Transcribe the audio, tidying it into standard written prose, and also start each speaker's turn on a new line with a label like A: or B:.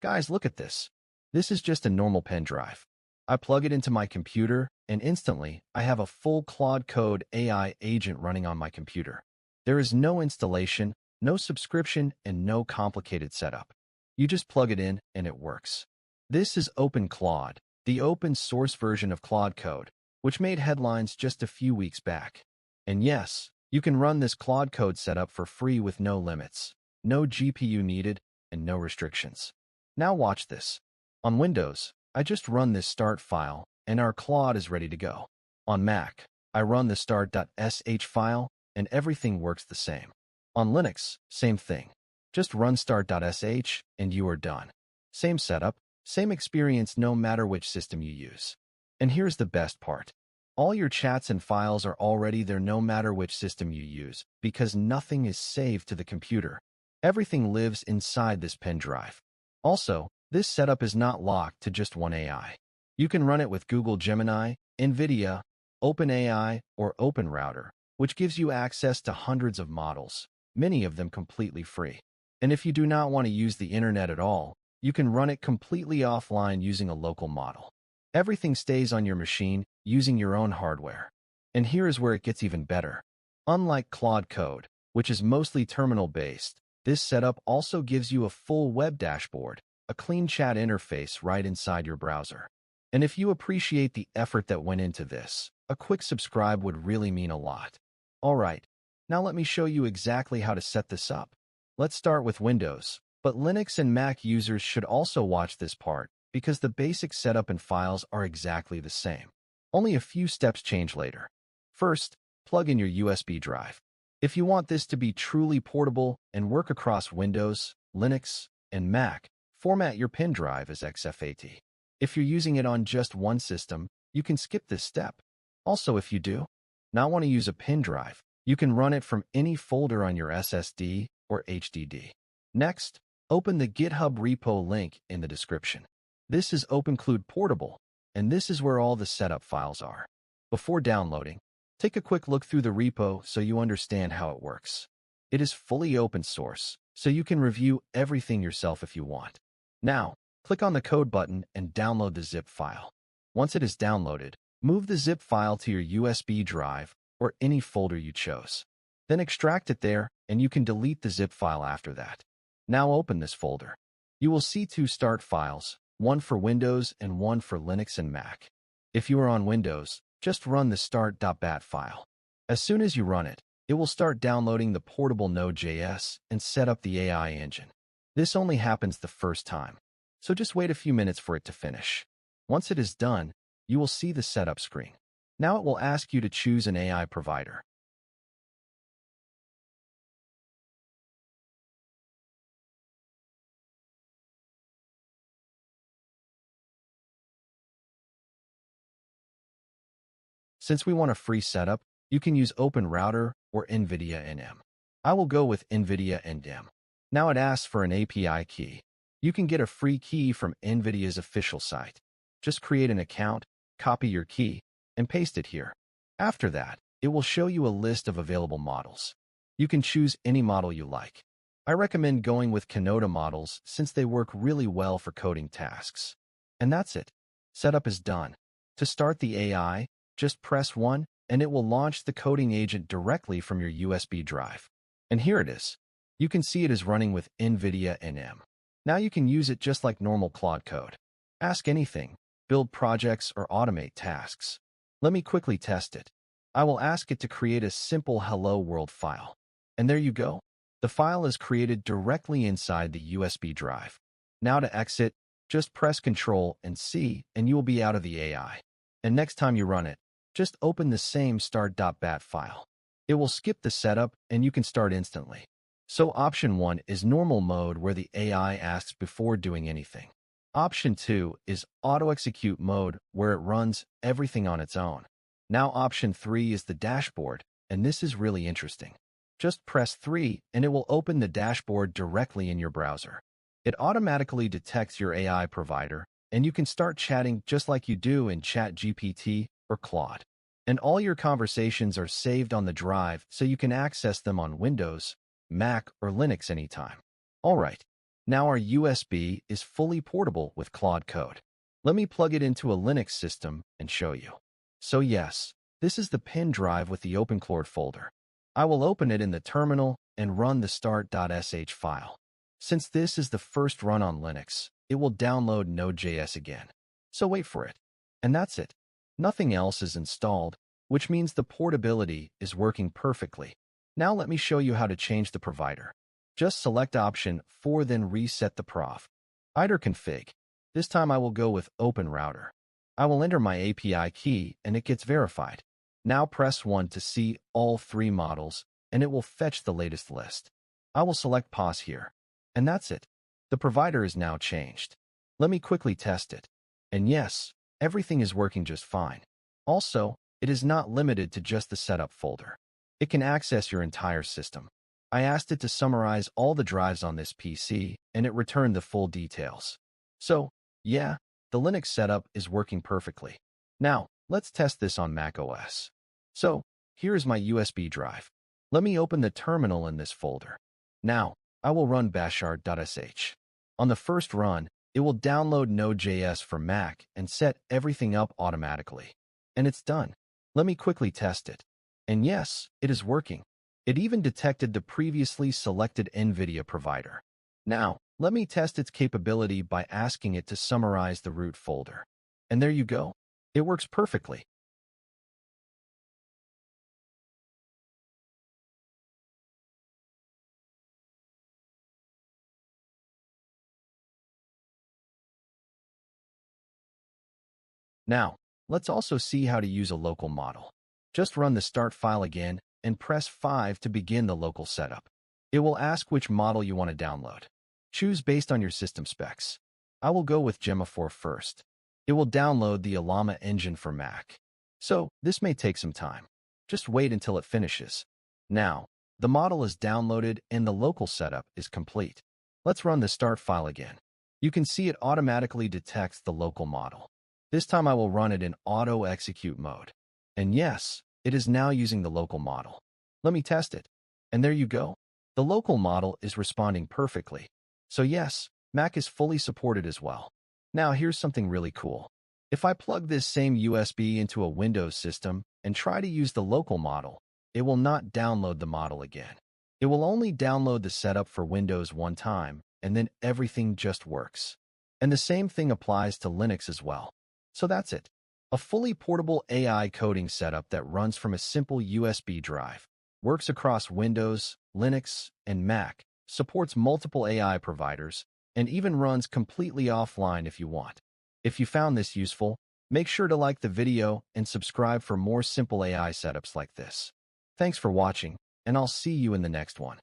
A: Guys, look at this. This is just a normal pen drive. I plug it into my computer, and instantly, I have a full Claude Code AI agent running on my computer. There is no installation, no subscription, and no complicated setup. You just plug it in, and it works. This is OpenClaude, the open-source version of ClaudeCode, which made headlines just a few weeks back. And yes, you can run this ClaudeCode setup for free with no limits, no GPU needed, and no restrictions. Now watch this. On Windows, I just run this start file, and our Claude is ready to go. On Mac, I run the start.sh file, and everything works the same. On Linux, same thing. Just run start.sh, and you are done. Same setup, same experience no matter which system you use. And here's the best part. All your chats and files are already there no matter which system you use, because nothing is saved to the computer. Everything lives inside this pen drive. Also, this setup is not locked to just one AI. You can run it with Google Gemini, NVIDIA, OpenAI, or OpenRouter, which gives you access to hundreds of models, many of them completely free. And if you do not want to use the internet at all, you can run it completely offline using a local model. Everything stays on your machine using your own hardware. And here is where it gets even better. Unlike ClaudeCode, which is mostly terminal-based, this setup also gives you a full web dashboard, a clean chat interface right inside your browser. And if you appreciate the effort that went into this, a quick subscribe would really mean a lot. Alright, now let me show you exactly how to set this up. Let's start with Windows, but Linux and Mac users should also watch this part because the basic setup and files are exactly the same. Only a few steps change later. First, plug in your USB drive. If you want this to be truly portable and work across Windows, Linux, and Mac, format your pen drive as XFAT. If you're using it on just one system, you can skip this step. Also, if you do not want to use a pen drive, you can run it from any folder on your SSD or HDD. Next, open the GitHub repo link in the description. This is OpenClaude Portable, and this is where all the setup files are. Before downloading, take a quick look through the repo so you understand how it works. It is fully open source, so you can review everything yourself if you want. Now, click on the code button and download the zip file. Once it is downloaded, move the zip file to your USB drive or any folder you chose. Then extract it there, and you can delete the zip file after that. Now open this folder. You will see two start files, one for Windows and one for Linux and Mac. If you are on Windows, just run the start.bat file. As soon as you run it, it will start downloading the portable Node.js and set up the AI engine. This only happens the first time, so just wait a few minutes for it to finish. Once it is done, you will see the setup screen. Now it will ask you to choose an AI provider. Since we want a free setup, you can use OpenRouter or NVIDIA NIM. I will go with NVIDIA NIM. Now it asks for an API key. You can get a free key from NVIDIA's official site. Just create an account, copy your key, and paste it here. After that, it will show you a list of available models. You can choose any model you like. I recommend going with Kinoda models since they work really well for coding tasks. And that's it. Setup is done. To start the AI, just press 1, and it will launch the coding agent directly from your USB drive. And here it is. You can see it is running with NVIDIA NIM. Now you can use it just like normal Claude Code. Ask anything, build projects, or automate tasks. Let me quickly test it. I will ask it to create a simple Hello World file. And there you go. The file is created directly inside the USB drive. Now to exit, just press Ctrl and C, and you will be out of the AI. And next time you run it, just open the same start.bat file. It will skip the setup, and you can start instantly. So option 1 is normal mode where the AI asks before doing anything. Option 2 is auto-execute mode where it runs everything on its own. Now option 3 is the dashboard, and this is really interesting. Just press 3 and it will open the dashboard directly in your browser. It automatically detects your AI provider, and you can start chatting just like you do in ChatGPT or Claude. And all your conversations are saved on the drive so you can access them on Windows, Mac, or Linux anytime. Alright, Now our USB is fully portable with Claude Code. Let me plug it into a Linux system and show you. So yes, this is the pen drive with the OpenClaude folder. I will open it in the terminal and run the start.sh file. Since this is the first run on Linux, it will download Node.js again. So wait for it. And that's it. Nothing else is installed, which means the portability is working perfectly. Now let me show you how to change the provider. Just select option 4, then reset the prof. IDER config. This time I will go with OpenRouter. I will enter my API key and it gets verified. Now press 1 to see all 3 models and it will fetch the latest list. I will select pause here. And that's it. The provider is now changed. Let me quickly test it. And yes, everything is working just fine. Also, it is not limited to just the setup folder. It can access your entire system. I asked it to summarize all the drives on this PC, and it returned the full details. So, yeah, the Linux setup is working perfectly. Now, let's test this on macOS. So, here is my USB drive. Let me open the terminal in this folder. Now, I will run bashar.sh. On the first run, it will download Node.js for Mac and set everything up automatically. And it's done. Let me quickly test it. And yes, it is working. It even detected the previously selected NVIDIA provider. Now, let me test its capability by asking it to summarize the root folder. And there you go. It works perfectly. Now, let's also see how to use a local model. Just run the start file again and press 5 to begin the local setup. It will ask which model you want to download. Choose based on your system specs. I will go with Gemma 4 first. It will download the Llama engine for Mac. So, this may take some time. Just wait until it finishes. Now, the model is downloaded and the local setup is complete. Let's run the start file again. You can see it automatically detects the local model. This time I will run it in auto execute mode. And yes, it is now using the local model. Let me test it. And there you go. The local model is responding perfectly. So yes, Mac is fully supported as well. Now here's something really cool. If I plug this same USB into a Windows system and try to use the local model, it will not download the model again. It will only download the setup for Windows one time, and then everything just works. And the same thing applies to Linux as well. So that's it. A fully portable AI coding setup that runs from a simple USB drive, works across Windows, Linux, and Mac, supports multiple AI providers, and even runs completely offline if you want. If you found this useful, make sure to like the video and subscribe for more simple AI setups like this. Thanks for watching, and I'll see you in the next one.